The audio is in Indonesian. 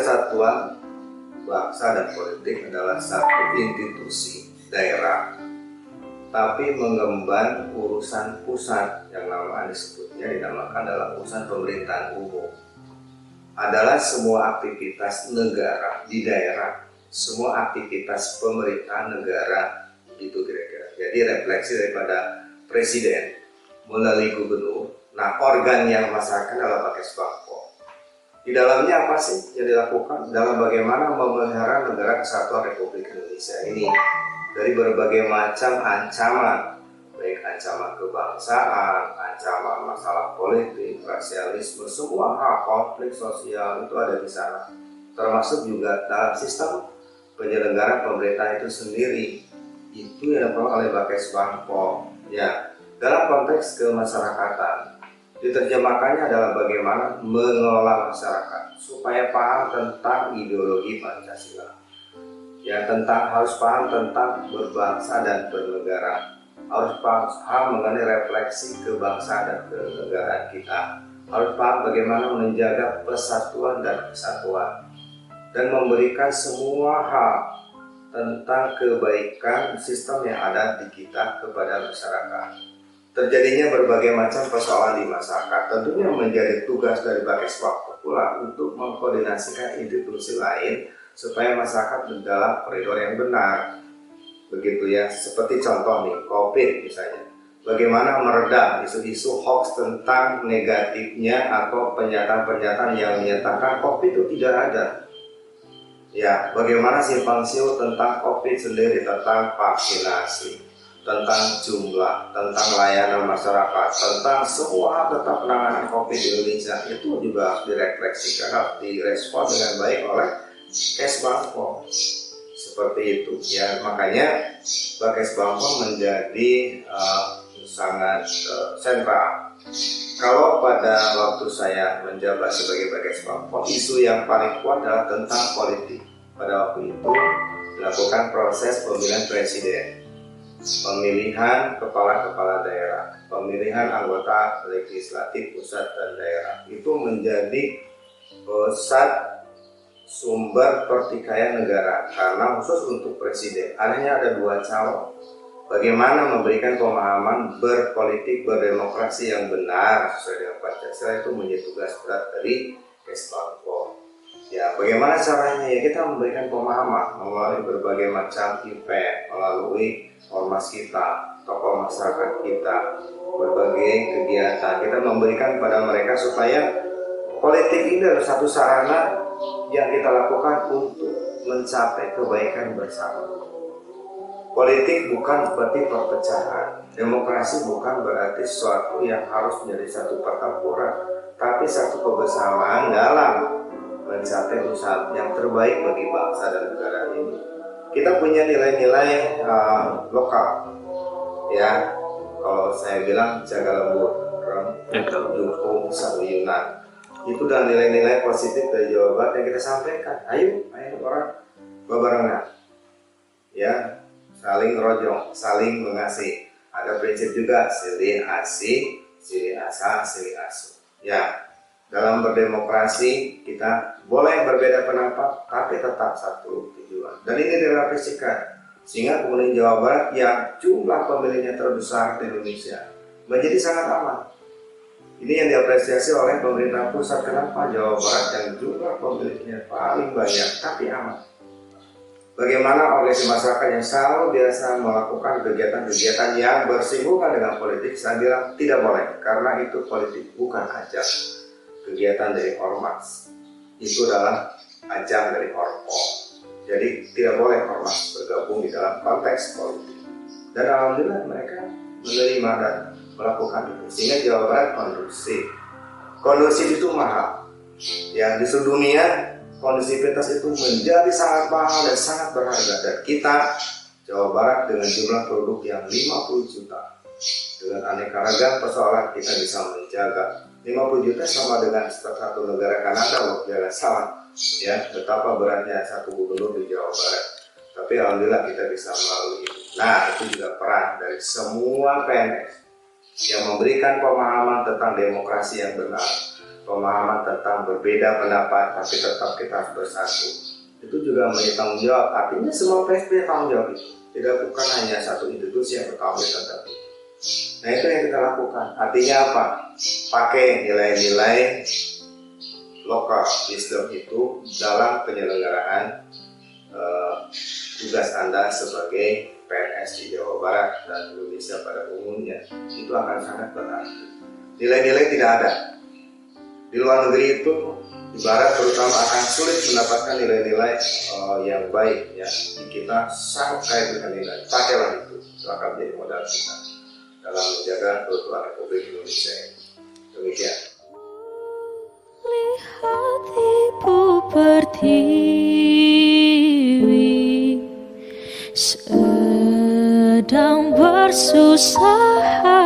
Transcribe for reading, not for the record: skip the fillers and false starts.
Persatuan Bangsa dan Politik adalah satu institusi daerah, tapi mengemban urusan pusat yang dinamakan dalam urusan pemerintahan umum. Adalah semua aktivitas negara di daerah, semua aktivitas pemerintahan negara, itu kira-kira. Jadi refleksi daripada presiden melalui gubernur. Nah, organ yang masyarakat adalah Bakesbangpol. Di dalamnya apa sih yang dilakukan dalam bagaimana memelihara negara kesatuan Republik Indonesia ini dari berbagai macam ancaman, baik ancaman kebangsaan, ancaman masalah politik, rasialisme, semua hal konflik sosial itu ada di sana. Termasuk juga dalam sistem penyelenggara pemerintah itu sendiri, itu yang dilakukan oleh Bakesbangpol. Ya, dalam konteks kemasyarakatan, diterjemahkannya adalah bagaimana mengelola masyarakat supaya paham tentang ideologi Pancasila. Ya, harus paham tentang berbangsa dan bernegara, harus paham mengenai refleksi kebangsaan dan kenegaraan kita, harus paham bagaimana menjaga persatuan dan kesatuan, dan memberikan semua hal tentang kebaikan sistem yang ada di kita kepada masyarakat. Terjadinya berbagai macam persoalan di masyarakat tentunya menjadi tugas dari Bakesbangpol pula untuk mengkoordinasikan institusi lain supaya masyarakat dalam koridor yang benar. Begitu ya, seperti contoh nih, COVID misalnya. Bagaimana meredam isu-isu hoax tentang negatifnya atau pernyataan-pernyataan yang menyatakan COVID itu tidak ada. Ya, bagaimana simpang siur tentang COVID sendiri, tentang vaksinasi, tentang jumlah, tentang layanan masyarakat, tentang semua tentang penanganan COVID di Indonesia, itu juga harus direfleksikan, harus direspon dengan baik oleh Bakesbangpol. Seperti itu ya, makanya Bakesbangpol menjadi sangat sentral. Kalau pada waktu saya menjabat sebagai Bakesbangpol, isu yang paling kuat adalah tentang politik. Pada waktu itu dilakukan proses pemilihan presiden, pemilihan kepala-kepala daerah, pemilihan anggota legislatif pusat dan daerah. Itu menjadi pusat sumber pertikaian negara, karena khusus untuk presiden hanya ada 2 calon. Bagaimana memberikan pemahaman berpolitik, berdemokrasi yang benar sesuai dengan Pancasila itu menjadi tugas berat dari Bakesbangpol. Ya, bagaimana caranya? Ya, kita memberikan pemahaman melalui berbagai macam event, melalui ormas kita, tokoh masyarakat kita, berbagai kegiatan. Kita memberikan kepada mereka supaya politik ini adalah satu sarana yang kita lakukan untuk mencapai kebaikan bersama. Politik bukan berarti perpecahan, demokrasi bukan berarti sesuatu yang harus menjadi satu pertempuran, tapi satu kebersamaan dalam mencapai usaha yang terbaik bagi bangsa dan negara ini. Kita punya nilai-nilai lokal, ya. Kalau saya bilang jaga lembut, dukung sayunan, itu dan nilai-nilai positif dari Jawa Barat yang kita sampaikan. Ayo orang babarengan, ya, saling rojong, saling mengasihi. Ada prinsip juga silih asih, silih asah, silih asuh. Ya, dalam berdemokrasi kita boleh berbeda pendapat, tapi tetap satu tujuan. Dan ini direfleksikan sehingga kemudian Jawa Barat yang jumlah pemilihnya terbesar di Indonesia menjadi sangat aman. Ini yang diapresiasi oleh pemerintah pusat. Kenapa Jawa Barat yang jumlah pemilihnya paling banyak tapi aman? Bagaimana organisasi masyarakat yang selalu biasa melakukan kegiatan-kegiatan yang bersinggungan dengan politik, saya bilang tidak boleh, karena itu politik bukan ajang kegiatan dari ormas, itu adalah ajang dari orpol. Jadi tidak boleh ormas bergabung di dalam konteks politik. Dan alhamdulillah mereka menerima dan melakukan itu, sehingga Jawa Barat kondusif. Kondusif itu mahal. Ya, di seluruh dunia kondusivitas itu menjadi sangat mahal dan sangat berharga. Dan kita Jawa Barat dengan jumlah penduduk yang 50 juta, dengan aneka ragam persoalan kita bisa menjaga 50 juta sama dengan satu negara Kanada loh, jangan salah ya, betapa beratnya satu gubernur di Jawa Barat. Tapi alhamdulillah kita bisa melalui itu. Nah, itu juga peran dari semua PNS yang memberikan pemahaman tentang demokrasi yang benar, pemahaman tentang berbeda pendapat tapi tetap kita harus bersatu. Itu juga menjadi tanggung jawab. Artinya semua PSP tanggung jawab itu. Tidak bukan hanya satu institusi yang bertanggung jawab tentang itu. Nah itu yang kita lakukan. Artinya apa? Pakai nilai-nilai lokal wisdom itu dalam penyelenggaraan tugas Anda sebagai PNS di Jawa Barat dan Indonesia pada umumnya. Itu akan sangat berarti. Nilai-nilai tidak ada. Di luar negeri itu di Barat terutama akan sulit mendapatkan nilai-nilai yang baik ya. Di kita sangat kaya dengan nilai. Pakailah itu akan menjadi modal kita dalam menjaga keutuhan Republik Indonesia ini. Demikian. Lihat ibu pertiwi sedang bersusah